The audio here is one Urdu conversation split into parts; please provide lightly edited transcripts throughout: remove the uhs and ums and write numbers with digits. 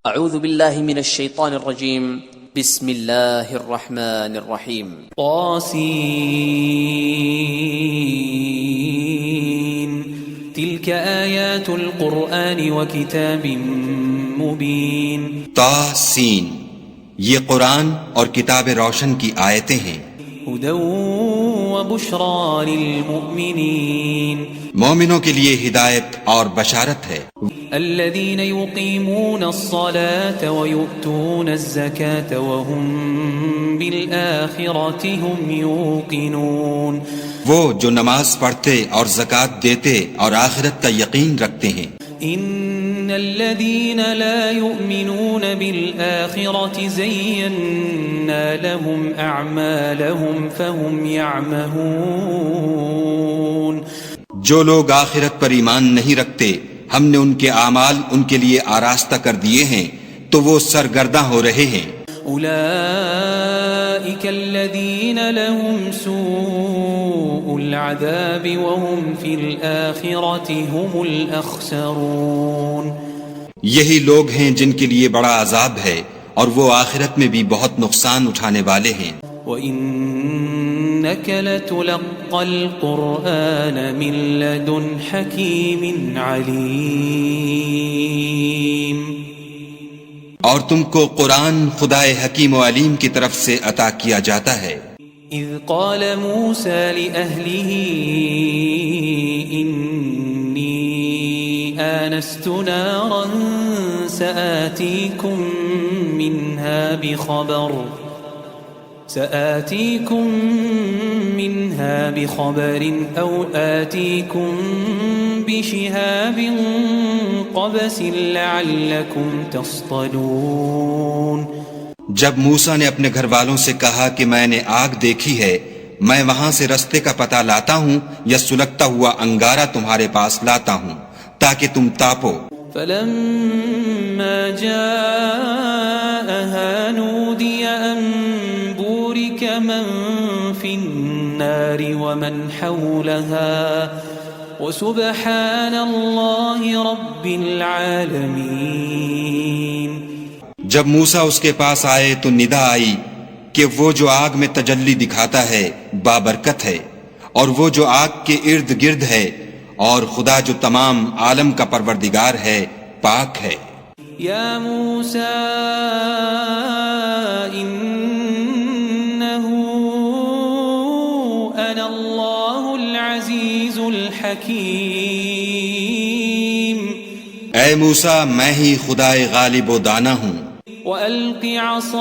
اعوذ باللہ من الشیطان الرجیم بسم اللہ الرحمن الرحیم طاسین تلك آیات القرآن وکتاب مبین. طاسین یہ قرآن اور کتاب روشن کی آیتیں ہیں. ہدی وبشری للمؤمنین مومنوں کے لیے ہدایت اور بشارت ہے. الذين يقيمون الصلاة ويؤتون الزكاة وهم بالآخرة هم يوقنون. وہ جو نماز پڑھتے اور زکوٰۃ دیتے اور آخرت کا یقین رکھتے ہیں. ان الذين لا يؤمنون بالآخرة زينا لهم اعمالهم فهم يعمهون. جو لوگ آخرت پر ایمان نہیں رکھتے ہم نے ان کے اعمال ان کے لیے آراستہ کر دیے ہیں تو وہ سرگرداں ہو رہے ہیں. اولئک الذین لهم سوء العذاب وهم فی الآخرة هم الاخسرون. یہی لوگ ہیں جن کے لیے بڑا عذاب ہے اور وہ آخرت میں بھی بہت نقصان اٹھانے والے ہیں. وَإِنَّكَ لَتُلَقَّى الْقُرْآنَ مِن لَّدُنْ حَكِيمٍ عَلِيمٍ. اور تم کو قرآن خدائے حکیم و علیم کی طرف سے عطا کیا جاتا ہے. اذ قال موسى لأهله إني آنست نارا سآتيكم منها بخبر أو آتيكم بشهاب قبس لعلكم تصطلون. جب موسیٰ نے اپنے گھر والوں سے کہا کہ میں نے آگ دیکھی ہے میں وہاں سے رستے کا پتہ لاتا ہوں یا سلگتا ہوا انگارہ تمہارے پاس لاتا ہوں تاکہ تم تاپو. فلما جاءها نودي أن بورك من في النار ومن حولها وسبحان الله رب العالمين. جب موسیٰ اس کے پاس آئے تو ندا آئی کہ وہ جو آگ میں تجلی دکھاتا ہے بابرکت ہے اور وہ جو آگ کے ارد گرد ہے اور خدا جو تمام عالم کا پروردگار ہے پاک ہے. یا موسیٰ انہ انا اللہ العزیز الحکیم. اے موسیٰ میں ہی خدائے غالب و دانا ہوں. وَأَلْقِ عَصَاكَ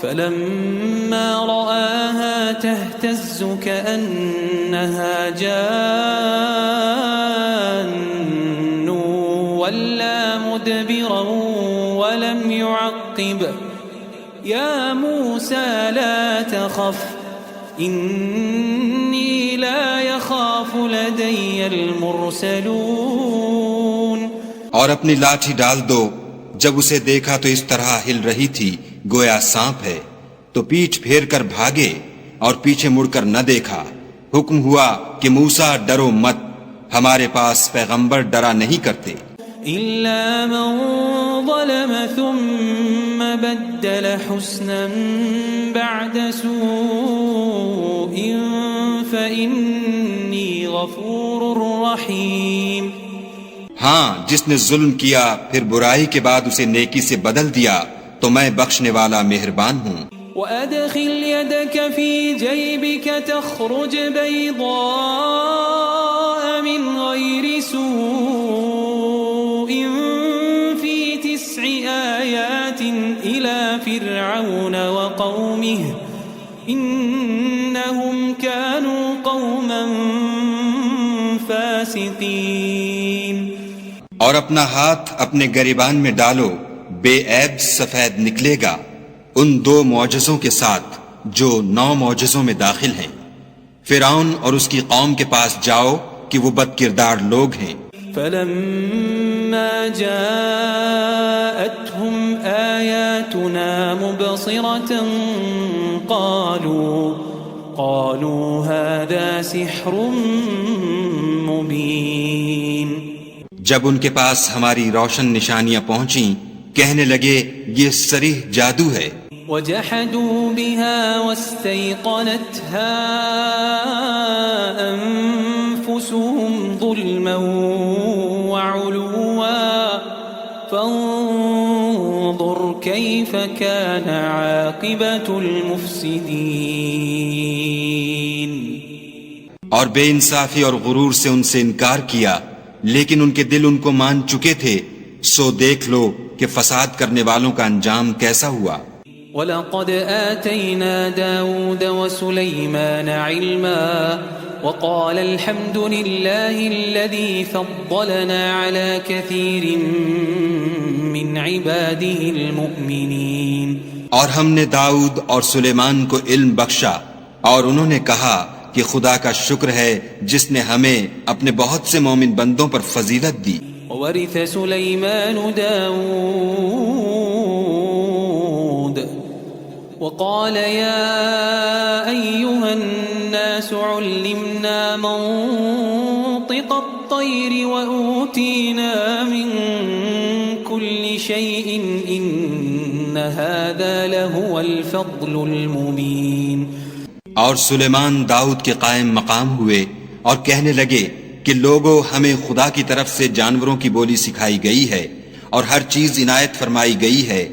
فَلَمَّا رَآهَا تَهْتَزُّ كَأَنَّهَا جَانٌّ وَلَّى مُدْبِرًا وَلَمْ يُعَقِّبْ. يَا مُوسَى لَا تَخَفْ إِنِّي لَا يَخَافُ لَدَيَّ الْمُرْسَلُونَ. اور اپنی لاٹھی ڈال دو. جب اسے دیکھا تو اس طرح ہل رہی تھی گویا سانپ ہے تو پیٹھ پھیر کر بھاگے اور پیچھے مڑ کر نہ دیکھا. حکم ہوا کہ موسیٰ ڈرو مت ہمارے پاس پیغمبر ڈرا نہیں کرتے. إِلَّا مَن ظَلَمَ ثُمَّ بَدَّلَ حُسْنًا بَعْدَ سُوءٍ فَإِنِّي غَفُورٌ رَّحِيمٌ. ہاں جس نے ظلم کیا پھر برائی کے بعد اسے نیکی سے بدل دیا تو میں بخشنے والا مہربان ہوں. وَأَدْخِلْ يَدَكَ فِي جَيْبِكَ تَخْرُجْ بَيْضَاءَ مِنْ غَيْرِ سُوءٍ فِي 9 آيَاتٍ إِلَى فِرْعَوْنَ وَقَوْمِهِ إِنَّهُمْ كَانُوا قَوْمًا فَاسِقِينَ. اور اپنا ہاتھ اپنے گریبان میں ڈالو بے عیب سفید نکلے گا ان 2 معجزوں کے ساتھ جو 9 معجزوں میں داخل ہیں. فرعون اور اس کی قوم کے پاس جاؤ کہ وہ بد کردار لوگ ہیں. فلما جاءتهم آياتنا مبصرة قالوا هذا سحر مبين. جب ان کے پاس ہماری روشن نشانیاں پہنچیں کہنے لگے یہ صریح جادو ہے، وجحدوا بها واستيقنتها أنفسهم ظلما وعلوا فانظر كيف كان عاقبة المفسدين۔ اور بے انصافی اور غرور سے ان سے انکار کیا، لیکن ان کے دل ان کو مان چکے تھے، سو دیکھ لو کہ فساد کرنے والوں کا انجام کیسا ہوا۔ وَلَقَدْ آتَيْنَا دَاوُودَ وَسُلَيْمَانَ عِلْمًا وَقَالَ الْحَمْدُ لِلَّهِ الَّذِي فَضَّلَنَا عَلَى كَثِيرٍ مِّنْ عِبَادِهِ الْمُؤْمِنِينَ۔ اور ہم نے داؤد اور سلیمان کو علم بخشا، اور انہوں نے کہا کہ خدا کا شکر ہے جس نے ہمیں اپنے بہت سے مومن بندوں پر فضیلت دی۔ وَوَرِثَ سُلَيْمَانُ دَاوُودَ وقال يا أيها الناس علمنا منطق الطير وأوتينا من كل شيء إن هذا لهو الفضل المبين۔ اور سلیمان داؤد کے قائم مقام ہوئے اور کہنے لگے کہ لوگوں ہمیں خدا کی طرف سے جانوروں کی بولی سکھائی گئی ہے اور ہر چیز عنایت فرمائی گئی ہے،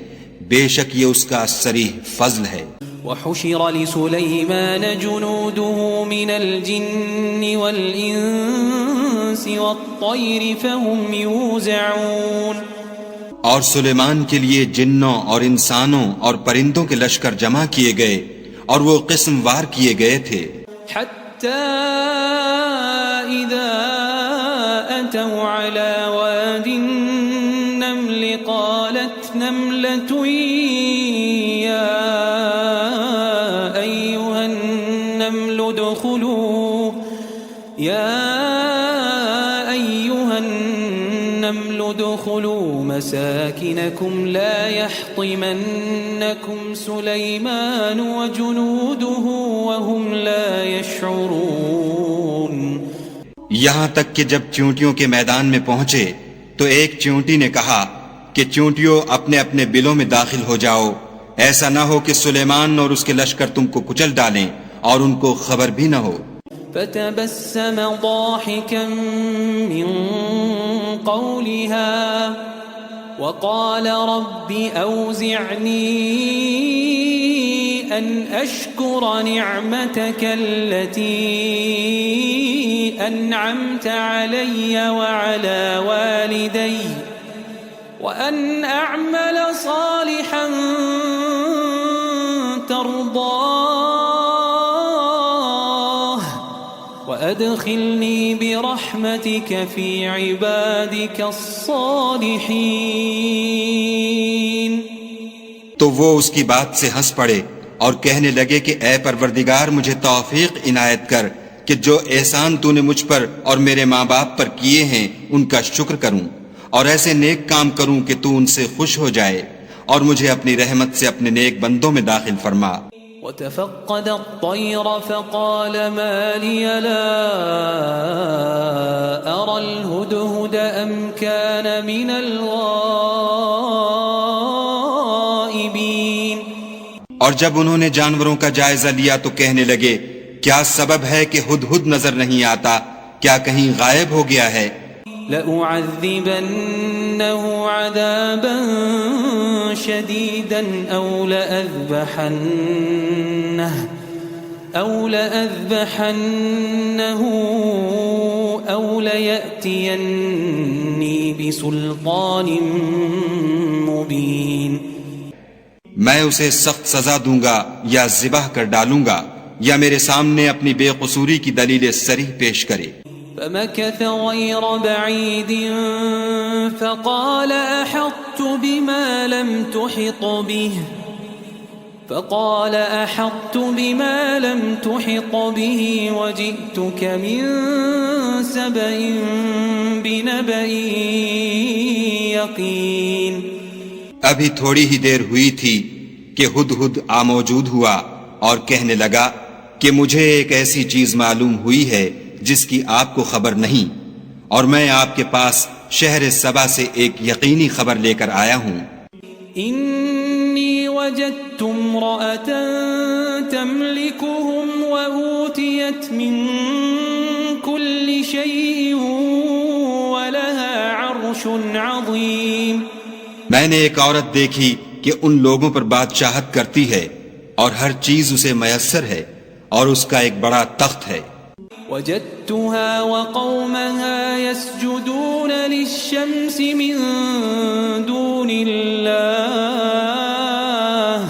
بے شک یہ اس کا صریح فضل ہے۔ وحشر لسليمان جنوده من الجن والإنس والطير فهم يوزعون۔ اور سلیمان کے لیے جنوں اور انسانوں اور پرندوں کے لشکر جمع کیے گئے اور وہ قسم وار کیے گئے تھے، حتى إذا أتوا على واد النمل قالت نملة يا أيها النمل ادخلوا مساكنكم لا يحطمنكم سليمان وجنوده وهم لا يشعرون۔ یہاں تک کہ جب چیونٹیوں کے میدان میں پہنچے تو ایک چیونٹی نے کہا کہ چیونٹیوں اپنے اپنے بلوں میں داخل ہو جاؤ، ایسا نہ ہو کہ سلیمان اور اس کے لشکر تم کو کچل ڈالیں اور ان کو خبر بھی نہ ہو۔ فتبسم ضاحكا من قولها وقال رب أوزعني أن أشكر نعمتك التي أنعمت علي وعلى والدي وأن أعمل صالحا ترضاه وأدخلني برحمتك في عبادك الصالحين۔ تو وہ اس کی بات سے ہنس پڑے اور کہنے لگے کہ اے پروردگار مجھے توفیق عنایت کر کہ جو احسان تو نے مجھ پر اور میرے ماں باپ پر کیے ہیں ان کا شکر کروں اور ایسے نیک کام کروں کہ تو ان سے خوش ہو جائے اور مجھے اپنی رحمت سے اپنے نیک بندوں میں داخل فرما۔ وتفقد الطير فقال ما لي لا أرى الهدهد أم كان من الغائبين۔ اور جب انہوں نے جانوروں کا جائزہ لیا تو کہنے لگے کیا سبب ہے کہ ہدہد نظر نہیں آتا، کیا کہیں غائب ہو گیا ہے؟ لأعذبنه عذابا شديدا أو لأذبحنه أو ليأتيني بسلطان مبين۔ میں اسے سخت سزا دوں گا یا ذبح کر ڈالوں گا یا میرے سامنے اپنی بے قصوری کی دلیل صریح پیش کرے۔ فمكث غير بعيد فقال أحطت بما لم تحط به وجئتك من سبأ بنبأ يقين۔ ابھی تھوڑی ہی دیر ہوئی تھی کہ ہدہد موجود ہوا اور کہنے لگا کہ مجھے ایک ایسی چیز معلوم ہوئی ہے جس کی آپ کو خبر نہیں، اور میں آپ کے پاس شہر سبا سے ایک یقینی خبر لے کر آیا ہوں۔ إني وجدت امرأة تملكهم وأوتيت من كل شيء ولها عرش عظيم۔ میں نے ایک عورت دیکھی کہ ان لوگوں پر بادشاہت کرتی ہے اور ہر چیز اسے میسر ہے اور اس کا ایک بڑا تخت ہے۔ وجدتها وقومها يسجدون للشمس من دون الله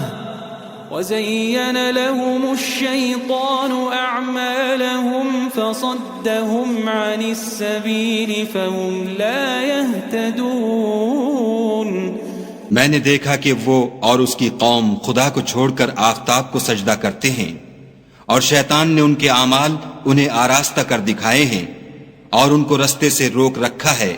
وزين لهم الشيطان أعمالهم فصدهم عن السبيل فهم لا يهتدون۔ میں نے دیکھا کہ وہ اور اس کی قوم خدا کو چھوڑ کر آفتاب کو سجدہ کرتے ہیں اور شیطان نے ان کے اعمال انہیں آراستہ کر دکھائے ہیں اور ان کو رستے سے روک رکھا ہے،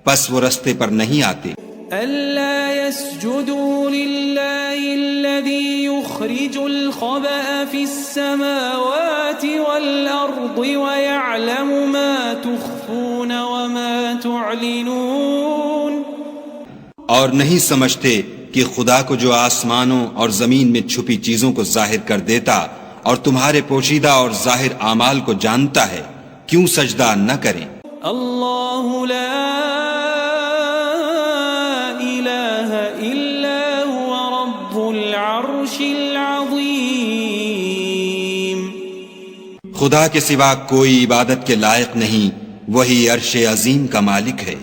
پس وہ رستے پر نہیں آتے۔ ألا يسجدوا لله الذي يخرج الخبأ في السماوات والأرض ويعلم ما تخفون وما تعلنون۔ اور نہیں سمجھتے کہ خدا کو جو آسمانوں اور زمین میں چھپی چیزوں کو ظاہر کر دیتا اور تمہارے پوشیدہ اور ظاہر اعمال کو جانتا ہے، کیوں سجدہ نہ کریں؟ اللہ لا الہ الا هو رب العرش العظیم۔ خدا کے سوا کوئی عبادت کے لائق نہیں، وہی عرش عظیم کا مالک ہے۔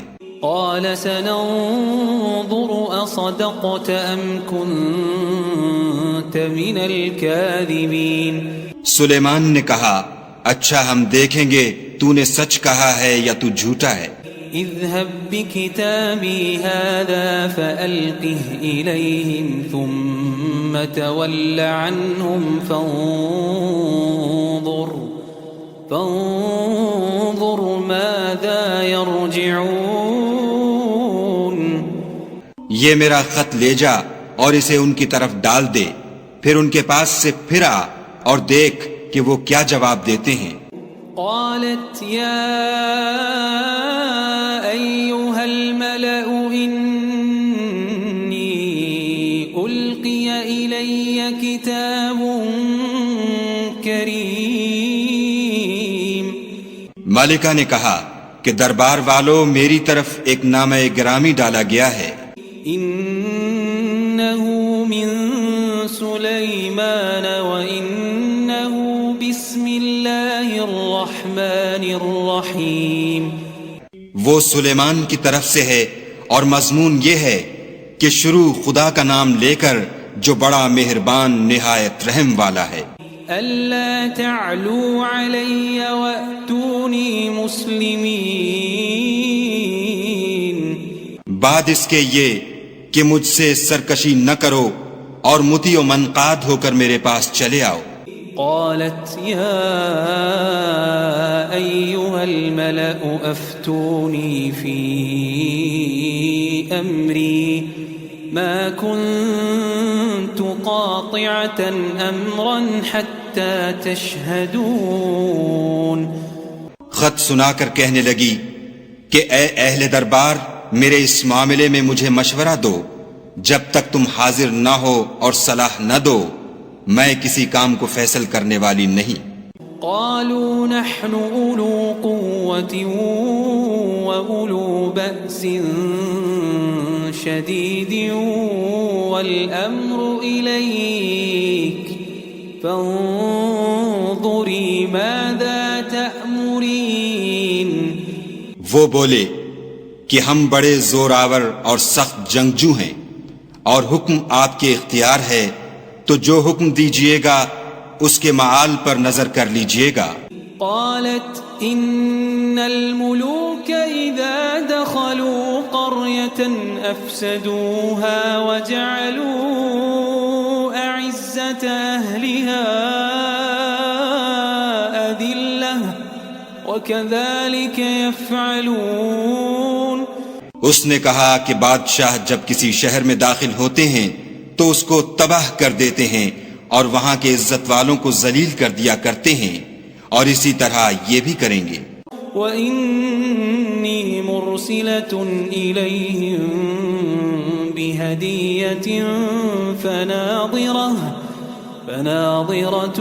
قال سننظر اصدقت ام كنت من الكاذبین۔ سلیمان نے کہا، اچھا ہم دیکھیں گے تو نے سچ کہا ہے یا تو جھوٹا ہے۔ اذهب بكتابي هذا فألقه إليهم ثم تول عنهم فانظر ماذا يرجعون۔ یہ میرا خط لے جا اور اسے ان کی طرف ڈال دے، پھر ان کے پاس سے پھر آ اور دیکھ کہ وہ کیا جواب دیتے ہیں۔ قالت يا أيها الملأ إني ألقي إلي كتاب كريم۔ مالکہ نے کہا کہ دربار والو، میری طرف ایک نامہ گرامی ڈالا گیا ہے۔ إنه من سليمان وإنه بسم الله الرحمن الرحيم۔ وہ سلیمان کی طرف سے ہے اور مضمون یہ ہے کہ شروع خدا کا نام لے کر جو بڑا مہربان نہایت رحم والا ہے۔ ألا تعلوا علي وأتوني مسلمين۔ بعد اس کے یہ کہ مجھ سے سرکشی نہ کرو اور مطیع و منقاد ہو کر میرے پاس چلے آؤ۔ قالت يا أيها الملأ أفتوني في أمري ما كنت قاطعة أمرا حتى تشهدون۔ خط سنا کر کہنے لگی کہ اے اہل دربار، میرے اس معاملے میں مجھے مشورہ دو، جب تک تم حاضر نہ ہو اور صلاح نہ دو میں کسی کام کو فیصل کرنے والی نہیں۔ قالوا نحن أولو قوة وأولو بأس شديد والأمر إليك فانظري ماذا تأمرين۔ وہ بولے کہ ہم بڑے زور آور اور سخت جنگجو ہیں اور حکم آپ کے اختیار ہے، تو جو حکم دیجئے گا اس کے معال پر نظر کر لیجئے گا۔ قالت ان الملوك اذا دخلوا قرية افسدوها وجعلوا اعزة اهلها اذلة وكذلك يفعلون۔ اس نے کہا کہ بادشاہ جب کسی شہر میں داخل ہوتے ہیں تو اس کو تباہ کر دیتے ہیں اور وہاں کے عزت والوں کو ذلیل کر دیا کرتے ہیں، اور اسی طرح یہ بھی کریں گے۔ وَإِنِّي مرسلة إليهم بهدية فناظرة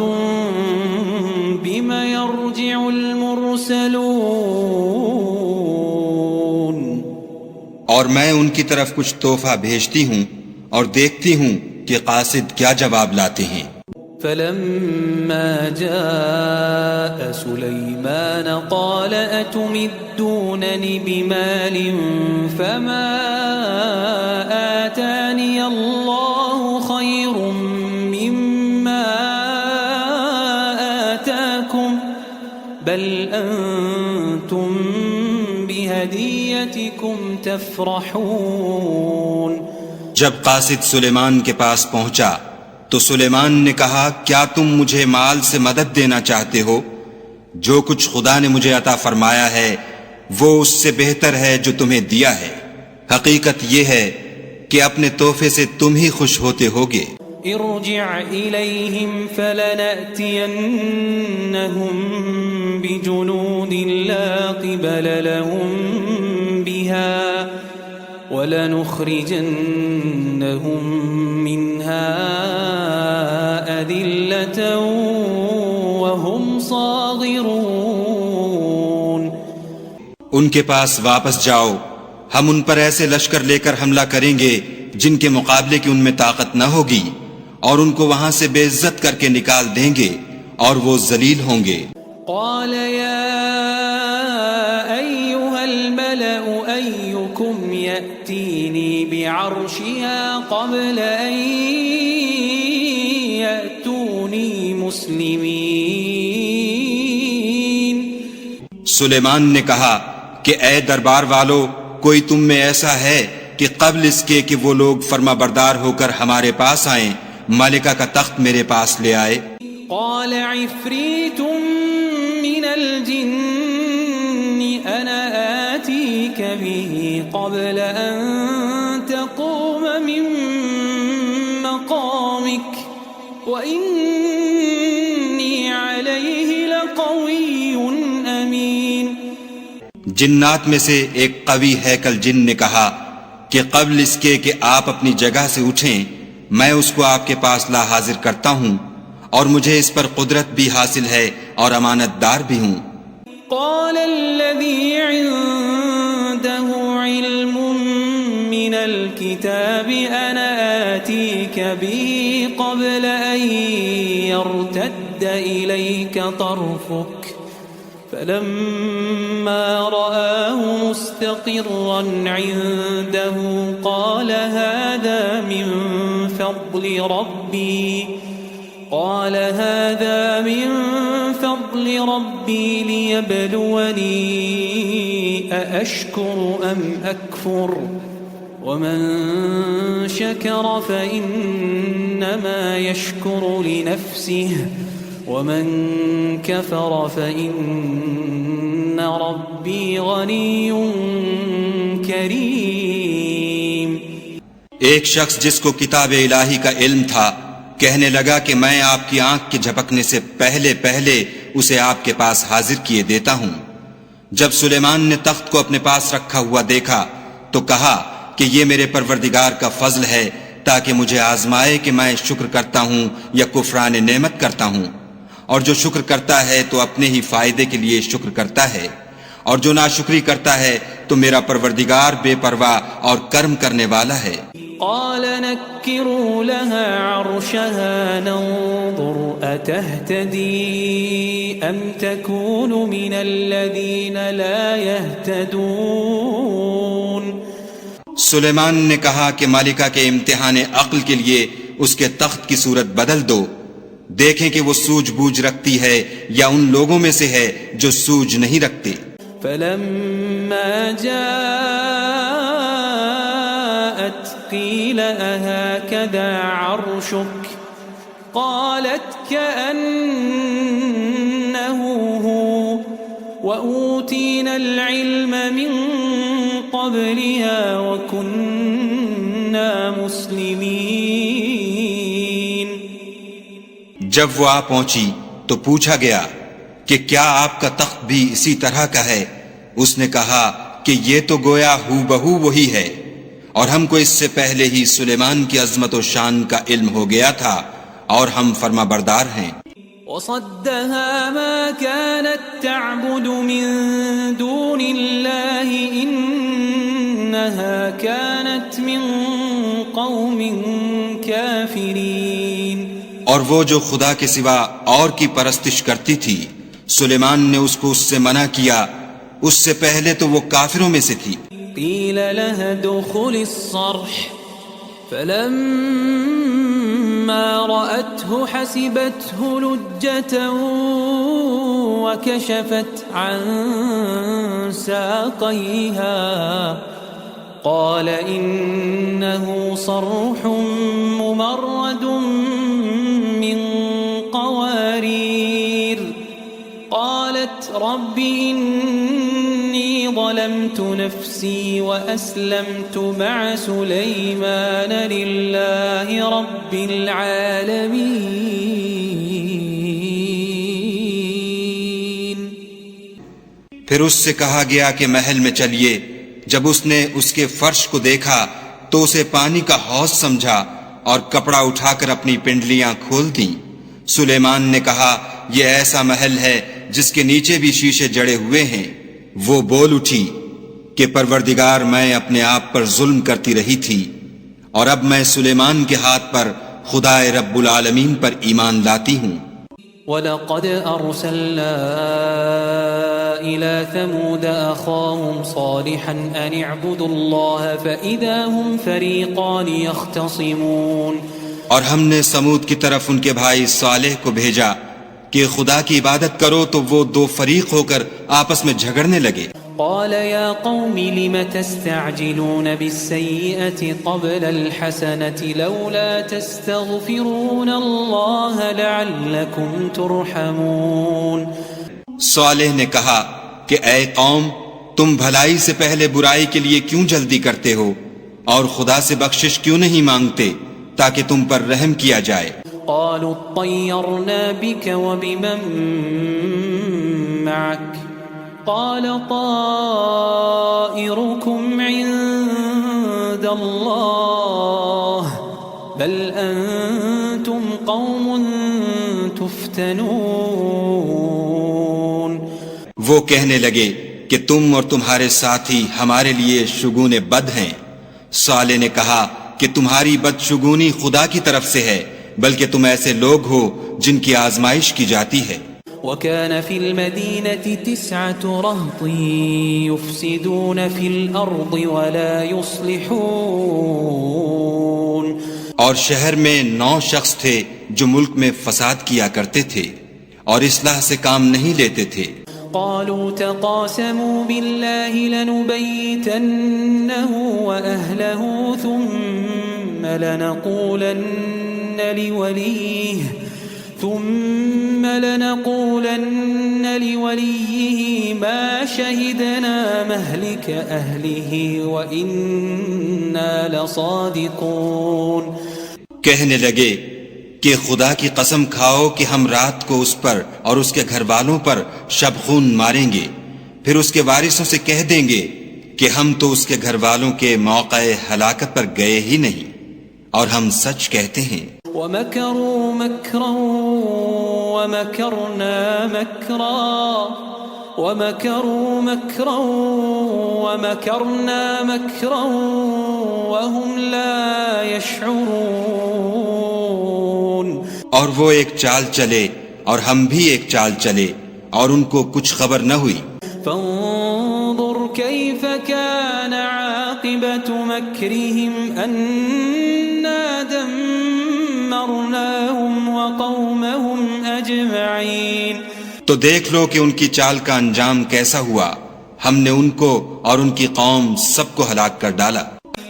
بما يرجع المرسلون. اور میں ان کی طرف کچھ تحفہ بھیجتی ہوں اور دیکھتی ہوں کہ قاصد کیا جواب لاتے ہیں. فلما جاء سليمان قال أتمدونني بمال فما آتاني الله خير مما آتاكم بل أنتم بهديتكم تفرحون. جب قاصد سلیمان کے پاس پہنچا تو سلیمان نے کہا کیا تم مجھے مال سے مدد دینا چاہتے ہو؟ جو کچھ خدا نے مجھے عطا فرمایا ہے وہ اس سے بہتر ہے جو تمہیں دیا ہے. حقیقت یہ ہے کہ اپنے تحفے سے تم ہی خوش ہوتے ہوگے. ارجع إليهم فلنأتينهم بجنود لا قبل لهم بها ولنخرجنهم منها أذلة وهم صاغرون. ان کے پاس واپس جاؤ، ہم ان پر ایسے لشکر لے کر حملہ کریں گے جن کے مقابلے کی ان میں طاقت نہ ہوگی، اور ان کو وہاں سے بے عزت کر کے نکال دیں گے اور وہ ذلیل ہوں گے. قال يا أيها الملأ أيكم يأتيني بعرشها قبل أن يأتوني مسلمين. سلیمان نے کہا کہ اے دربار والو، کوئی تم میں ایسا ہے کہ قبل اس کے کہ وہ لوگ فرما بردار ہو کر ہمارے پاس آئیں ملکہ کا تخت میرے پاس لے آئے. قال عفريت من الجن أنا آتيك به قبل أن تقوم من مقامك وإني عليه لقوي أمين. جنات میں سے ایک قوی ہیکل جن نے کہا کہ قبل اس کے کہ آپ اپنی جگہ سے اٹھیں میں اس کو آپ کے پاس لا حاضر کرتا ہوں، اور مجھے اس پر قدرت بھی حاصل ہے اور امانت دار بھی ہوں. قال الذي عنده علم من الكتاب أنا آتيك به قبل أن يرتد إليك طرفك فلما رآه مستقرا عنده قال هذا من فضل ربي ليبلوني أأشكر أم أكفر ومن شكر فإنما يشكر لنفسه ومن كفر فإن ربي غني كريم. ایک شخص جس کو کتاب الہی کا علم تھا کہنے لگا کہ میں آپ کی آنکھ کے جھپکنے سے پہلے اسے آپ کے پاس حاضر کیے دیتا ہوں. جب سلیمان نے تخت کو اپنے پاس رکھا ہوا دیکھا تو کہا کہ یہ میرے پروردگار کا فضل ہے تاکہ مجھے آزمائے کہ میں شکر کرتا ہوں یا کفران نعمت کرتا ہوں، اور جو شکر کرتا ہے تو اپنے ہی فائدے کے لیے شکر کرتا ہے، اور جو ناشکری کرتا ہے تو میرا پروردگار بے پرواہ اور کرم کرنے والا ہے. قال نكروا لها عرشها ننظر أتهتدي أم تكون من الذين لا يهتدون. سلیمان نے کہا کہ مالکہ کے امتحان عقل کے لیے اس کے تخت کی صورت بدل دو، دیکھیں کہ وہ سوجھ بوجھ رکھتی ہے یا ان لوگوں میں سے ہے جو سوجھ نہیں رکھتے. فلما جاءت قيل أهكذا عرشك قالت كأنه هو وأوتينا العلم من قبلها وكنا مسلمين. جب وہ آ پہنچی تو پوچھا گیا کہ کیا آپ کا تخت بھی اسی طرح کا ہے؟ اس نے کہا کہ یہ تو گویا ہو بہو وہی ہے، اور ہم کو اس سے پہلے ہی سلیمان کی عظمت و شان کا علم ہو گیا تھا، اور ہم فرما بردار ہیں۔ وصدها ما كانت تعبد من دون الله إنها كانت من قوم كافرين۔ اور وہ جو خدا کے سوا اور کی پرستش کرتی تھی، سلیمان نے اس کو اس سے منع کیا، اس سے پہلے تو وہ کافروں میں سے تھی۔ قیل لها ادخل الصرح فلما رأته حسبته لجة وكشفت عن ساقيها قال إنه صرح ممرد من قوارير قالت رب إني ظلمت نفسي وأسلمت مع سليمان لله رب العالمين۔ پھر اس سے کہا گیا کہ محل میں چلیے۔ جب اس نے اس کے فرش کو دیکھا تو اسے پانی کا حوض سمجھا اور کپڑا اٹھا کر اپنی پنڈلیاں کھول دیں۔ سلیمان نے کہا یہ ایسا محل ہے جس کے نیچے بھی شیشے جڑے ہوئے ہیں۔ وہ بول اٹھی کہ پروردگار میں اپنے آپ پر ظلم کرتی رہی تھی، اور اب میں سلیمان کے ہاتھ پر خدا رب العالمین پر ایمان لاتی ہوں۔ وَلَقَدْ أَرْسَلْنَا إِلَى ثَمُودَ أَخَاهُمْ صَالِحًا أَنِ اعْبُدُوا اللَّهَ فَإِذَا هُمْ فَرِيقَانِ يَخْتَصِمُونَ۔ اور ہم نے سمود کی طرف ان کے بھائی صالح کو بھیجا کہ خدا کی عبادت کرو، تو وہ دو فریق ہو کر آپس میں جھگڑنے لگے۔ قال يا قوم لم تستعجلون بالسيئة قبل الحسنة لولا تستغفرون الله لعلكم ترحمون۔ صالح نے کہا کہ اے قوم، تم بھلائی سے پہلے برائی کے لیے کیوں جلدی کرتے ہو، اور خدا سے بخشش کیوں نہیں مانگتے تاکہ تم پر رحم کیا جائے۔ قالوا اطيرنا بك وبمن معك قال طائركم عند الله بل أنتم قوم تفتنون۔ وہ کہنے لگے کہ تم اور تمہارے ساتھی ہمارے لیے شگون بد ہیں۔ صالح نے کہا کہ تمہاری بدشگونی خدا کی طرف سے ہے، بلکہ تم ایسے لوگ ہو جن کی آزمائش کی جاتی ہے۔ وكان في المدينة 9 رهط يفسدون في الأرض ولا يصلحون۔ اور شہر میں 9 شخص تھے جو ملک میں فساد کیا کرتے تھے اور اصلاح سے کام نہیں لیتے تھے۔ قالوا تقاسموا بالله لنبيتنه وأهله ثم لنقولن لوليه ما شهدنا مهلك أهله وإنا لصادقون۔ کہنے لگے کہ خدا کی قسم کھاؤ کہ ہم رات کو اس پر اور اس کے گھر والوں پر شبخون ماریں گے، پھر اس کے وارثوں سے کہہ دیں گے کہ ہم تو اس کے گھر والوں کے موقع ہلاکت پر گئے ہی نہیں، اور ہم سچ کہتے ہیں۔ وَمَكَرُوا مَكْرًا وَمَكَرْنَا مَكْرًا وَمَكَرُوا مَكْرًا وَمَكَرْنَا مَكْرًا وَهُمْ لَا يَشْعُرُونَ۔ اور وہ ایک چال چلے اور ہم بھی ایک چال چلے اور ان کو کچھ خبر نہ ہوئی۔ فانظر كيف كان عاقبة مكرهم أنا دمرناهم وقومهم أجمعين۔ تو دیکھ لو کہ ان کی چال کا انجام کیسا ہوا، ہم نے ان کو اور ان کی قوم سب کو ہلاک کر ڈالا۔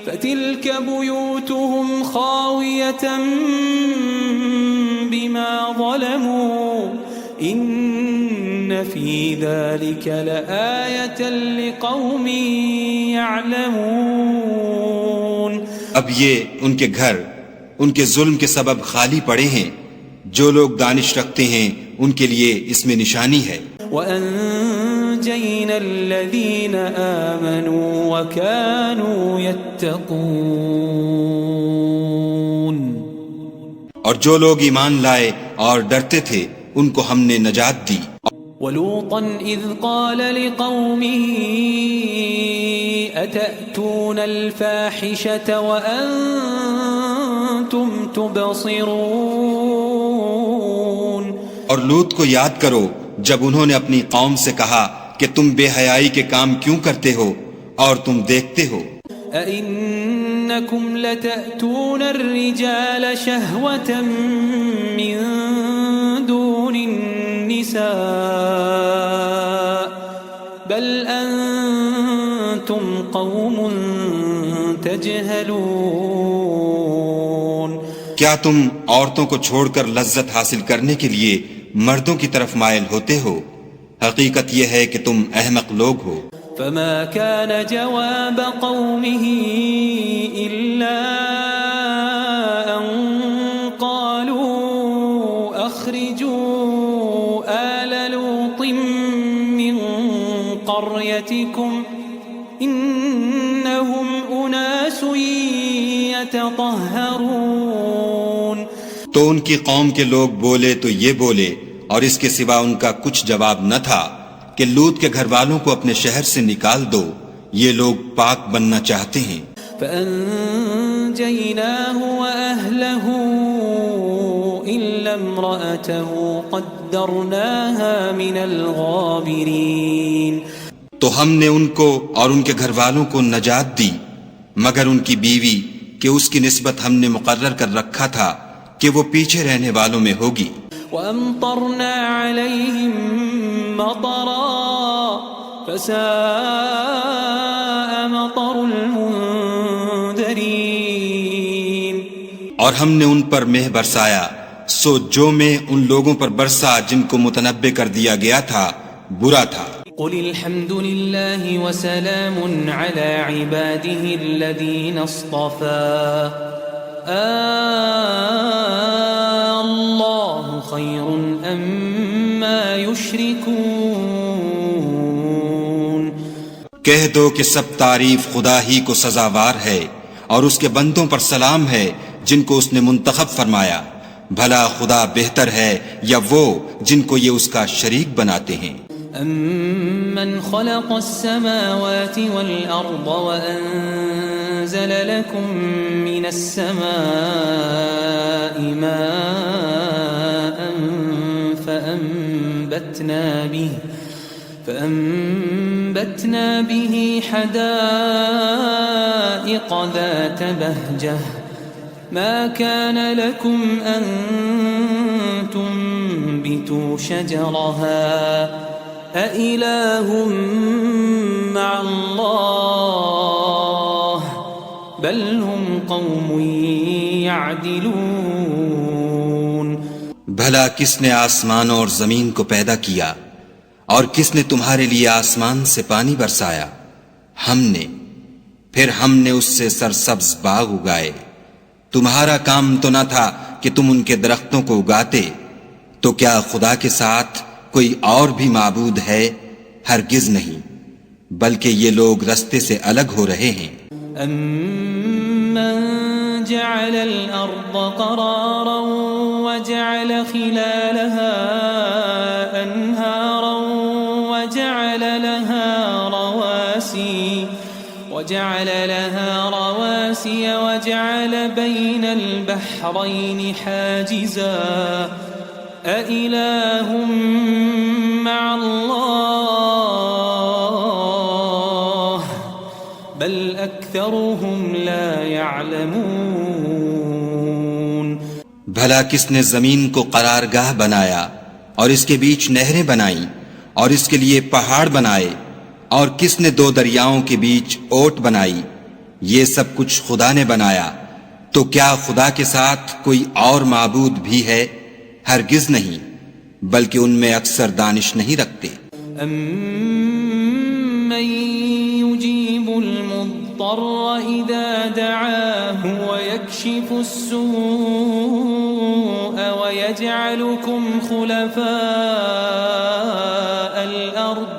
فتلك بيوتهم خاوية بما ظلموا إن في ذلك لآية لقوم يعلمون۔ اب یہ ان کے گھر ان کے ظلم کے سبب خالی پڑے ہیں، جو لوگ دانش رکھتے ہیں ان کے لیے اس میں نشانی ہے۔ وأنجينا فأنجينا الذين آمنوا وكانوا يتقون. اور جو لوگ ایمان لائے اور ڈرتے تھے ان کو ہم نے نجات دی. وَلُوطًا إِذْ قَالَ لِقَوْمِهِ أَتَأْتُونَ الْفَاحِشَةَ وَأَنْتُمْ تُبْصِرُونَ. اور لوط کو یاد کرو جب انہوں نے اپنی قوم سے کہا کہ تم بے حیائی کے کام کیوں کرتے ہو اور تم دیکھتے ہو. أَإِنَّكُمْ لَتَأْتُونَ الرِّجَالَ شَهْوَةً مِّن دُونِ النِّسَاءِ بَلْ أَنْتُمْ قَوْمٌ تَجْهَلُونَ. کیا تم عورتوں کو چھوڑ کر لذت حاصل کرنے کے لیے مردوں کی طرف مائل ہوتے ہو؟ حقیقت یہ ہے کہ تم احمق لوگ ہو. فما كان جواب قومه إلا أن قالوا أخرجوا آل لوط من قريتكم إنهم أناس يتطهرون. تو ان کی قوم کے لوگ بولے تو یہ بولے اور اس کے سوا ان کا کچھ جواب نہ تھا کہ لوط کے گھر والوں کو اپنے شہر سے نکال دو، یہ لوگ پاک بننا چاہتے ہیں. فَأَنْجَيْنَاهُ وَأَهْلَهُ إِلَّا امْرَأَتَهُ قَدَّرْنَاهَا مِنَ الْغَابِرِينَ. تو ہم نے ان کو اور ان کے گھر والوں کو نجات دی مگر ان کی بیوی کہ اس کی نسبت ہم نے مقرر کر رکھا تھا کہ وہ پیچھے رہنے والوں میں ہوگی. وَأَمْطَرْنَا عَلَيْهِمْ مَطَرًا فَسَاءَ مَطَرُ الْمُنذَرِينَ. اور ہم نے ان پر مہ برسایا سو جو میں ان لوگوں پر برسا جن کو متنبع کر دیا گیا تھا برا تھا. قُلِ الْحَمْدُ لِلَّهِ وَسَلَامٌ عَلَى عِبَادِهِ الَّذِينَ اصْطَفَى اللَّهُ خَيْرٌ أَمَّا يُشْرِكُونَ. کہہ دو کہ سب تعریف خدا ہی کو سزاوار ہے اور اس کے بندوں پر سلام ہے جن کو اس نے منتخب فرمایا. بھلا خدا بہتر ہے یا وہ جن کو یہ اس کا شریک بناتے ہیں. أَمَّنْ خَلَقَ السَّمَاوَاتِ وَالْأَرْضَ وَأَنزَلَ لَكُم مِّنَ السَّمَاءِ مَاءً فَأَنبَتْنَا بِهِ حَدَائِقَ ذَاتَ بَهْجَةٍ مَا كَانَ لَكُمْ أَن تُنبِتُوا شَجَرَهَا أَإِلَٰهٌ مَّعَ اللَّهِ بَلْ هُمْ قَوْمٌ يَعْدِلُونَ. بھلا کس نے آسمان اور زمین کو پیدا کیا اور کس نے تمہارے لیے آسمان سے پانی برسایا؟ ہم نے. پھر ہم نے اس سے سرسبز باغ اگائے. تمہارا کام تو نہ تھا کہ تم ان کے درختوں کو اگاتے. تو کیا خدا کے ساتھ کوئی اور بھی معبود ہے؟ ہرگز نہیں، بلکہ یہ لوگ رستے سے الگ ہو رہے ہیں. أَمَّن جَعَلَ الْأَرْضَ قَرَارًا وَجَعَلَ خِلَالَهَا أَنْهَارًا وَجَعَلَ لَهَا رَوَاسِيَ وَجَعَلَ بَيْنَ الْبَحْرَيْنِ حَاجِزًا أَإِلَٰهٌ مَّعَ اللَّهِ بَلْ أَكْثَرُهُمْ لَا يَعْلَمُونَ. بھلا کس نے زمین کو قرارگاہ بنایا اور اس کے بیچ نہریں بنائیں اور اس کے لیے پہاڑ بنائے اور کس نے دو دریاؤں کے بیچ اوٹ بنائی؟ یہ سب کچھ خدا نے بنایا. تو کیا خدا کے ساتھ کوئی اور معبود بھی ہے؟ ہرگز نہیں، بلکہ ان میں اکثر دانش نہیں رکھتے. أَمَّن يُجِيبُ الْمُضْطَرَّ إِذَا دَعَاهُ وَيَكْشِفُ السُّوءَ وَيَجْعَلُكُمْ خُلَفَاءَ الْأَرْضِ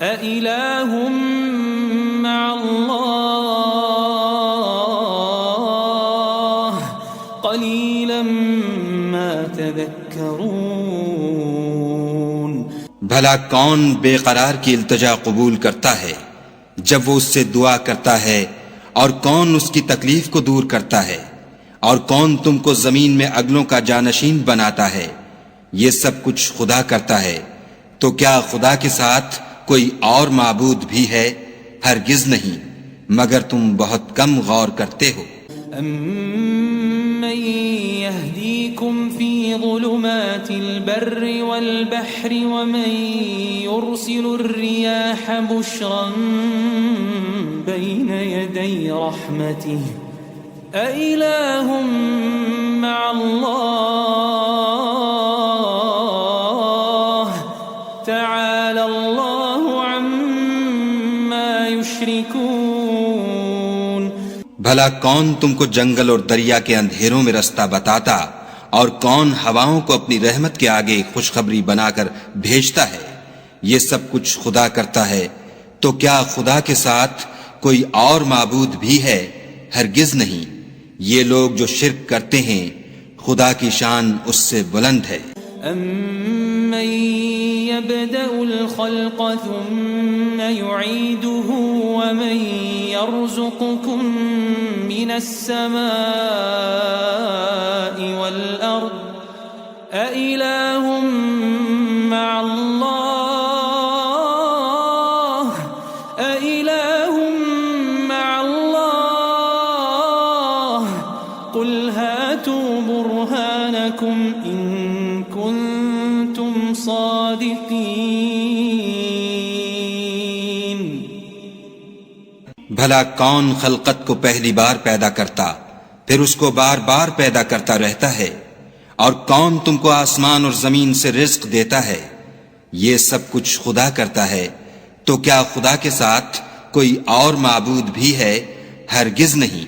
أإله مع الله قليلا ما تذكرون۔ بھلا کون بے قرار کی التجا قبول کرتا ہے جب وہ اس سے دعا کرتا ہے، اور کون اس کی تکلیف کو دور کرتا ہے، اور کون تم کو زمین میں اگلوں کا جانشین بناتا ہے؟ یہ سب کچھ خدا کرتا ہے، تو کیا خدا کے ساتھ کوئی اور معبود بھی ہے؟ ہرگز نہیں، مگر تم بہت کم غور کرتے ہو۔ أَمَّن يَهْدِيكُمْ فِي ظُلُمَاتِ الْبَرِّ وَالْبَحْرِ وَمَن يُرْسِلُ الرِّيَاحَ بُشْرًا بَيْنَ يَدَيْ رَحْمَتِهِ أَإِلَٰهٌ مَّعَ اللَّهِ تَعَالَى اللَّهُ عَمَّا يُشْرِكُونَ۔ بھلا کون تم کو جنگل اور دریا کے اندھیروں میں رستہ بتاتا، اور کون ہواؤں کو اپنی رحمت کے آگے خوشخبری بنا کر بھیجتا ہے؟ یہ سب کچھ خدا کرتا ہے، تو کیا خدا کے ساتھ کوئی اور معبود بھی ہے؟ ہرگز نہیں۔ یہ لوگ جو شرک کرتے ہیں، خدا کی شان اس سے بلند ہے۔ أَمَّن يَبْدَأُ الْخَلْقَ ثُمَّ يُعِيدُهُ وَمَن يَرْزُقُكُم مِّنَ السَّمَاءِ وَالْأَرْضِ أَإِلَٰهٌ مَّعَ اللَّهِ أَإِلَٰهٌ مَّعَ اللَّهِ قُلْ هَاتُوا بُرْهَانَكُمْ إِن كُنتُمْ صَادِقِينَ۔ بھلا کون خلقت کو پہلی بار پیدا کرتا، پھر اس کو بار بار پیدا کرتا رہتا ہے؟ اور کون تم کو آسمان اور زمین سے رزق دیتا ہے؟ یہ سب کچھ خدا کرتا ہے، تو کیا خدا کے ساتھ کوئی اور معبود بھی ہے؟ ہرگز نہیں۔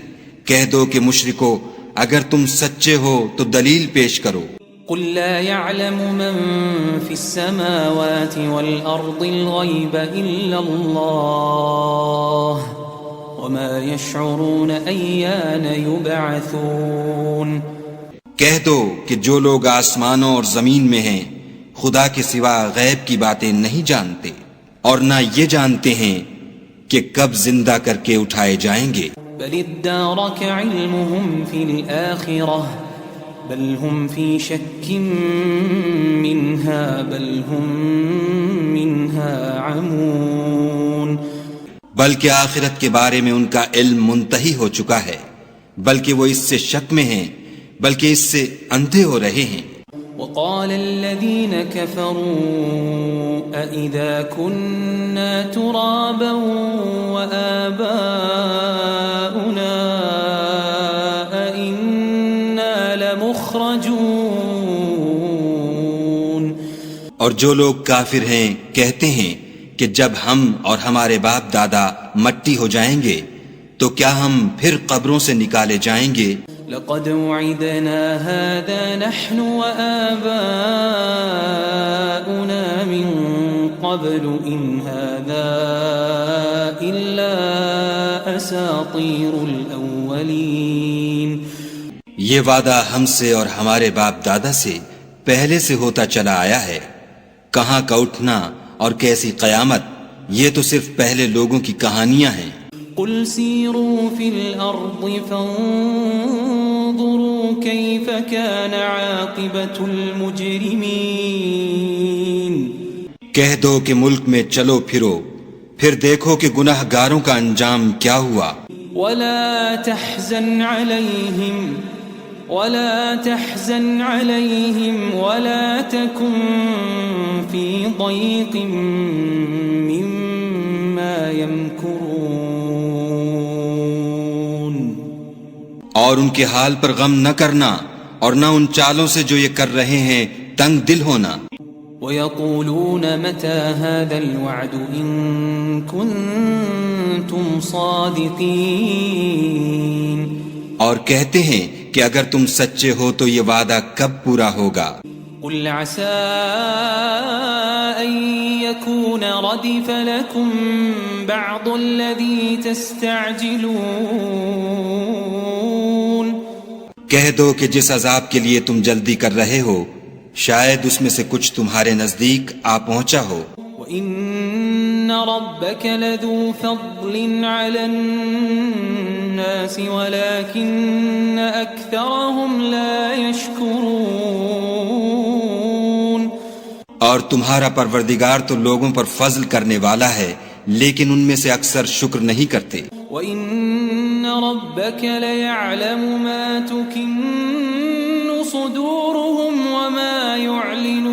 کہہ دو کہ مشرکو، اگر تم سچے ہو تو دلیل پیش کرو۔ قل لا يعلم من في السماوات والأرض الغيب إلا الله وما يشعرون أيان يبعثون۔ کہہ دو کہ جو لوگ آسمانوں اور زمین میں ہیں، خدا کے سوا غیب کی باتیں نہیں جانتے، اور نہ یہ جانتے ہیں کہ کب زندہ کر کے اٹھائے جائیں گے۔ بل ادارك علمهم في الآخرة بل هم في شك منها بل هم منها عمون۔ بلکہ آخرت کے بارے میں ان کا علم منتہی ہو چکا ہے، بلکہ وہ اس سے شک میں ہیں، بلکہ اس سے اندھے ہو رہے ہیں۔ وقال الذين كفروا أإذا كنا ترابا وآباؤنا أإنا لمخرجون۔ اور جو لوگ کافر ہیں کہتے ہیں کہ جب ہم اور ہمارے باپ دادا مٹی ہو جائیں گے تو کیا ہم پھر قبروں سے نکالے جائیں گے؟ لقد وعدنا هذا نحن وآباؤنا من قبل إن هذا إلا أساطير الأولين۔ یہ وعدہ ہم سے اور ہمارے باپ دادا سے پہلے سے ہوتا چلا آیا ہے۔ کہاں کا اٹھنا اور کیسی قیامت، یہ تو صرف پہلے لوگوں کی کہانیاں ہیں۔ قل سیروا فی الارض فانظروا کیف کان عاقبۃ المجرمین۔ کہہ دو کہ ملک میں چلو پھرو، پھر دیکھو کہ گناہ گاروں کا انجام کیا ہوا۔ ولا تحزن علیہم ولا تحزن عليهم ولا تكن في ضيق مما يمكرون۔ اور ان کے حال پر غم نہ کرنا، اور نہ ان چالوں سے جو یہ کر رہے ہیں تنگ دل ہونا۔ وَيَقُولُونَ مَتَى هَذَا الْوَعْدُ إِن كُنتُمْ صَادِقِينَ۔ اور کہتے ہیں کہ اگر تم سچے ہو تو یہ وعدہ کب پورا ہوگا؟ قل عسى أن يكون ردف لكم بعض الذي تستعجلون کہہ دو کہ جس عذاب کے لیے تم جلدی کر رہے ہو شاید اس میں سے کچھ تمہارے نزدیک آ پہنچا ہو۔ وَإِنَّ رَبَّكَ لَذُو فَضْلٍ عَلَى النَّاسِ وَلَكِنَّ أَكْثَرَهُمْ لَا يَشْكُرُونَ، اور تمہارا پروردگار تو لوگوں پر فضل کرنے والا ہے لیکن ان میں سے اکثر شکر نہیں کرتے۔ وَإِنَّ رَبَّكَ لَيَعْلَمُ مَا تُكِنُّ صُدُورُهُمْ وَمَا يُعْلِنُونَ،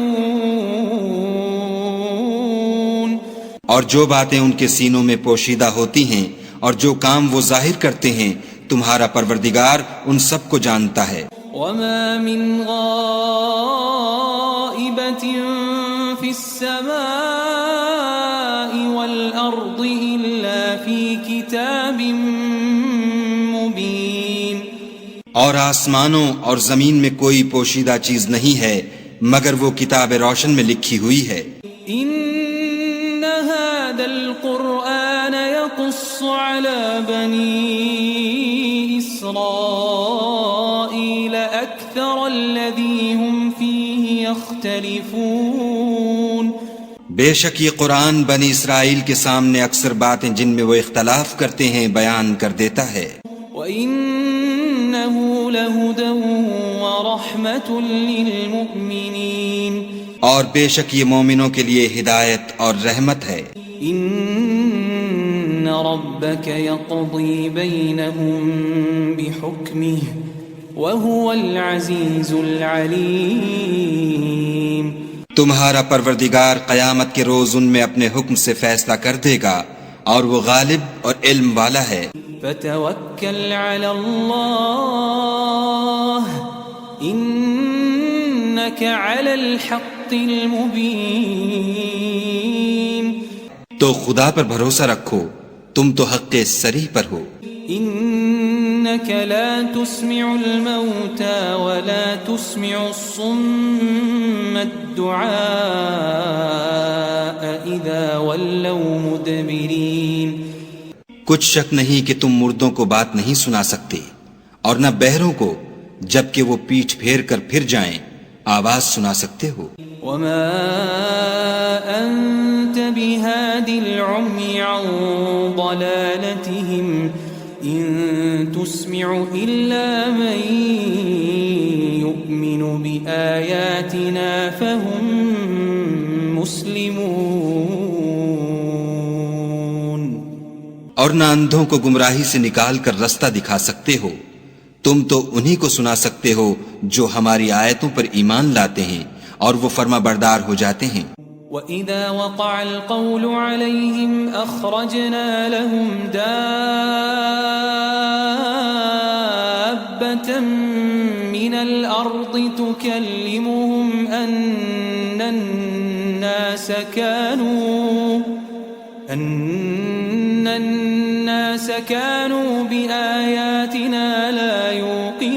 اور جو باتیں ان کے سینوں میں پوشیدہ ہوتی ہیں اور جو کام وہ ظاہر کرتے ہیں تمہارا پروردگار ان سب کو جانتا ہے۔ وَمَا مِنْ غَائِبَةٍ فِي السَّمَاءِ وَالْأَرْضِ إِلَّا فِي كِتَابٍ مُبِينٍ، اور آسمانوں اور زمین میں کوئی پوشیدہ چیز نہیں ہے مگر وہ کتاب روشن میں لکھی ہوئی ہے۔ إِنَّ هَذَا الْقُرْآنَ يَقُصُّ عَلَى بَنِي إِسْرَائِيلَ أَكْثَرَ الَّذِي هُمْ فِيهِ يَخْتَلِفُونَ، بے شک یہ قرآن بنی اسرائیل کے سامنے اکثر باتیں جن میں وہ اختلاف کرتے ہیں بیان کر دیتا ہے۔ وَإِنَّهُ لَهُدًى وَرَحْمَةٌ لِّلْمُؤْمِنِينَ، اور بے شک یہ مومنوں کے لیے ہدایت اور رحمت ہے۔ إِنَّ رَبَّكَ يَقْضِي بَيْنَهُم بِحُكْمِهِ وَهُوَ الْعَزِيزُ الْعَلِيمُ، تمہارا پروردگار قیامت کے روز ان میں اپنے حکم سے فیصلہ کر دے گا اور وہ غالب اور علم والا ہے۔ فَتَوَكَّلْ عَلَى اللَّهِ إِنَّكَ عَلَى الْحَقِّ الْمُبِينِ، تو خدا پر بھروسہ رکھو تم تو حق صریح پر ہو۔ إِنَّكَ لَا تُسْمِعُ الْمَوْتَى وَلَا تُسْمِعُ الصُّمَّ الدُّعَاءَ إِذَا وَلَّوْا مُدْبِرِينَ، کچھ شک نہیں کہ تم مردوں کو بات نہیں سنا سکتے اور نہ بہروں کو جبکہ وہ پیٹھ پھیر کر پھر جائیں آواز سنا سکتے ہو۔ وَمَا أَنتَ بِهَادِ الْعُمْيِ عَنْ ضَلَالَتِهِمْ إِن تُسْمِعُ إِلَّا مَن يُؤْمِنُ بِآيَاتِنَا فَهُمْ مُسْلِمُونَ، اور نہ اندھوں کو گمراہی سے نکال کر رستہ دکھا سکتے ہو، تم تو انہی کو سنا سکتے ہو جو ہماری آیتوں پر ایمان لاتے ہیں اور وہ فرما بردار ہو جاتے ہیں۔ وَإِذَا وَقَعَ الْقَوْلُ عَلَيْهِمْ أَخْرَجْنَا لَهُمْ دَابَّةً مِّنَ الْأَرْضِ تُكَلِّمُهُمْ أَنَّ النَّاسَ كَانُوا بِآيَاتِنَا لَا يُوقِنُونَ،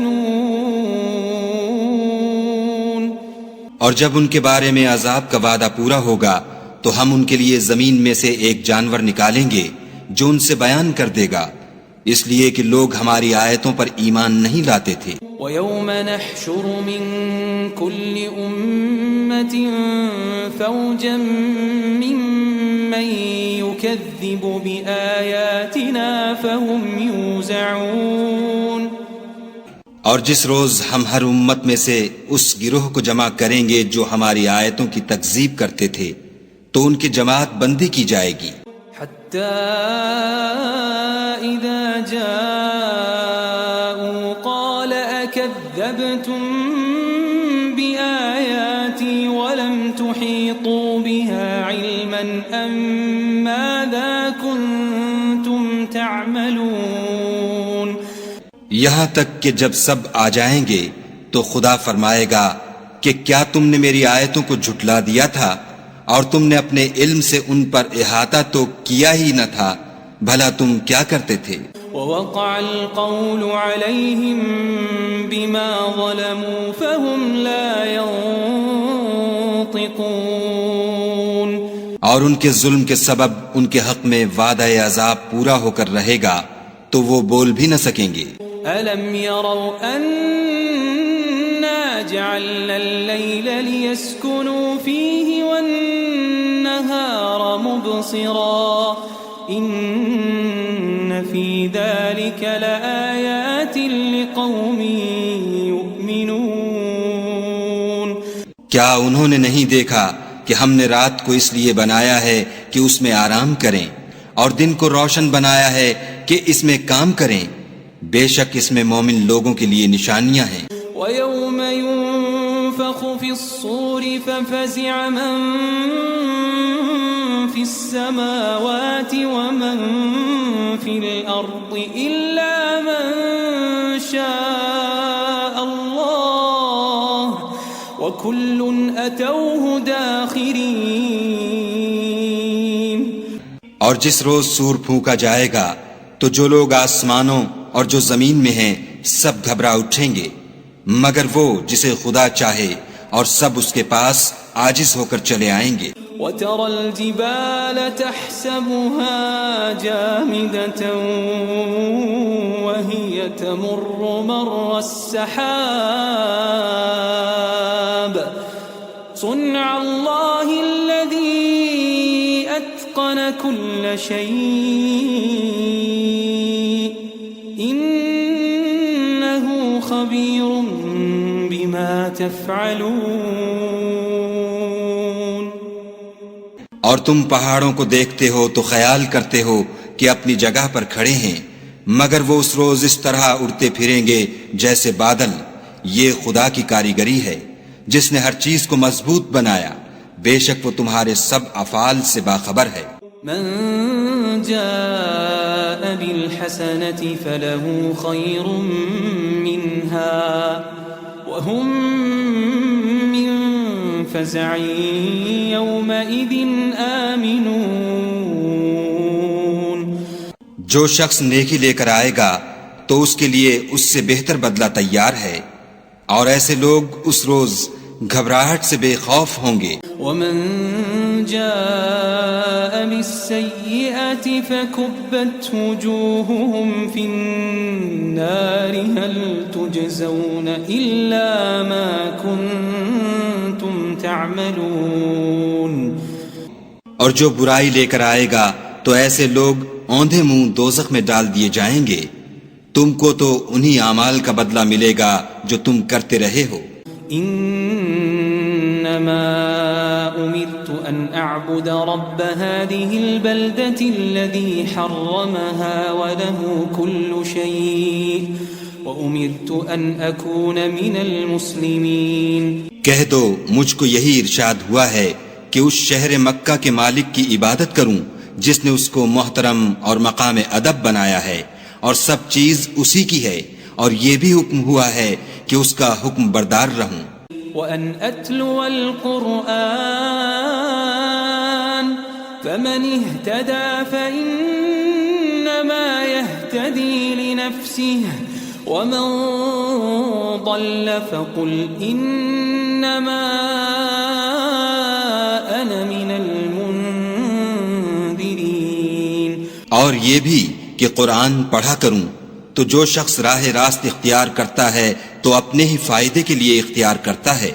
اور جب ان کے بارے میں عذاب کا وعدہ پورا ہوگا تو ہم ان کے لیے زمین میں سے ایک جانور نکالیں گے جو ان سے بیان کر دے گا، اس لیے کہ لوگ ہماری آیتوں پر ایمان نہیں لاتے تھے۔ وَيَوْمَ نَحْشُرُ مِن كُلِّ أُمَّةٍ فَوْجًا مِّمَّن يُكَذِّبُ بِآيَاتِنَا فَهُمْ يُوزَعُونَ، اور جس روز ہم ہر امت میں سے اس گروہ کو جمع کریں گے جو ہماری آیتوں کی تکذیب کرتے تھے تو ان کی جماعت بندی کی جائے گی۔ حَتَّى إِذَا جَاءُوا قَالَ أَكَذَّبْتُم بِآيَاتِي وَلَمْ تُحِيطُوا بِهَا عِلْمًا أَم مَّاذَا كُنتُمْ تَعْمَلُونَ، یہاں تک کہ جب سب آ جائیں گے تو خدا فرمائے گا کہ کیا تم نے میری آیتوں کو جھٹلا دیا تھا اور تم نے اپنے علم سے ان پر احاطہ تو کیا ہی نہ تھا، بھلا تم کیا کرتے تھے؟ وَوَقَعَ الْقَوْلُ عَلَيْهِمْ بِمَا ظَلَمُوا فَهُمْ لَا يَنظُرُونَ، ان کے ظلم کے سبب ان کے حق میں وعدہ عذاب پورا ہو کر رہے گا تو وہ بول بھی نہ سکیں گے۔ أَلَمْ يَرَوْا أَنَّا جَعَلْنَا اللَّيْلَ لِيَسْكُنُوا فِيهِ وَالنَّهَارَ مُبْصِرًا إِنَّ فِي ذَلِكَ لَآيَاتٍ لِقَوْمٍ يُؤْمِنُونَ۔ کیا انہوں نے نہیں دیکھا کہ ہم نے رات کو اس لیے بنایا ہے کہ اس میں آرام کریں اور دن کو روشن بنایا ہے کہ اس میں کام کریں؟ بے شک اس میں مومن لوگوں کے لیے نشانیاں ہیں۔ وَيَوْمَ يُنفَخُ فِي الصُّورِ فَفَزِعَ مَن فِي السَّمَاوَاتِ وَمَن فِي الْأَرْضِ إِلَّا مَن شَاءَ اللَّهُ وَكُلٌّ أَتَوْهُ دَاخِرِينَ۔ اور جس روز سور پھونکا جائے گا تو جو لوگ آسمانوں اور جو زمین میں ہیں سب گھبرا اٹھیں گے مگر وہ جسے خدا چاہے، اور سب اس کے پاس عاجز ہو کر چلے آئیں گے۔ وَتَرَى الْجِبَالَ تَحْسَبُهَا جَامِدَةً وَهِيَ تَمُرُّ مَرَّ السَّحَابِ صُنْعَ اللَّهِ الَّذِي أَتْقَنَ كُلَّ شَيْءٍ إِنَّهُ خَبِيرٌ بِمَا تَفْعَلُونَ۔ اور تم پہاڑوں کو دیکھتے ہو تو خیال کرتے ہو کہ اپنی جگہ پر کھڑے ہیں مگر وہ اس روز اس طرح اڑتے پھریں گے جیسے بادل۔ یہ خدا کی کاریگری ہے جس نے ہر چیز کو مضبوط بنایا، بے شک وہ تمہارے سب افعال سے باخبر ہے۔ من جاء بالحسنة فله خير منها وهم من فزع يومئذ آمنون۔ جو شخص نیکی لے کر آئے گا تو اس کے لیے اس سے بہتر بدلہ تیار ہے، اور ایسے لوگ اس روز گھبراہٹ سے بے خوف ہوں گے۔ ومن جاء بالسيئة فكبت وجوههم في النار هل تجزون إلا ما كنتم تعملون۔ اور جو برائی لے کر آئے گا تو ایسے لوگ اوندھے منہ دوزخ میں ڈال دیے جائیں گے، تم کو تو انہی اعمال کا بدلہ ملے گا جو تم کرتے رہے ہو۔ انما امرت ان اعبد رب هذه البلدة الذي حرمها وله كل شيء وامرت ان اكون من المسلمين۔ کہہ دو مجھ کو یہی ارشاد ہوا ہے کہ اس شہر مکہ کے مالک کی عبادت کروں جس نے اس کو محترم اور مقام ادب بنایا ہے، اور سب چیز اسی کی ہے، اور یہ بھی حکم ہوا ہے کہ اس کا حکم بردار رہوں۔ وَأَنْ أَتْلُوَ الْقُرْآنَ فَمَنِ اهْتَدَى فَإِنَّمَا يَهْتَدِي لِنَفْسِهِ وَمَنْ ضَلَّ فَقُلْ إِنَّمَا أَنَا مِنَ الْمُنذِرِينَ۔ اور یہ بھی کہ قرآن پڑھا کروں تو جو شخص راہ راست اختیار کرتا ہے تو اپنے ہی فائدے کے لیے اختیار کرتا ہے،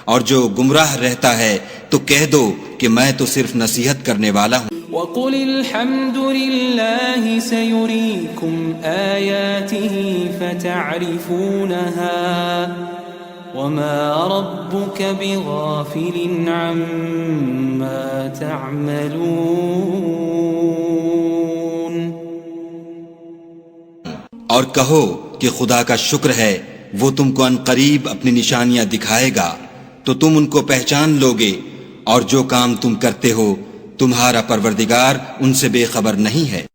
اور جو گمراہ رہتا ہے تو کہہ دو کہ میں تو صرف نصیحت کرنے والا ہوں۔ وَقُلِ الْحَمْدُ لِلَّهِ سَيُرِيكُمْ آيَاتِهِ فَتَعْرِفُونَهَا وَمَا رَبُّكَ بِغَافِلٍ عَمَّا تَعْمَلُونَ۔ اور کہو کہ خدا کا شکر ہے وہ تم کو ان قریب اپنی نشانیاں دکھائے گا تو تم ان کو پہچان لوگے، اور جو کام تم کرتے ہو تمہارا پروردگار ان سے بے خبر نہیں ہے۔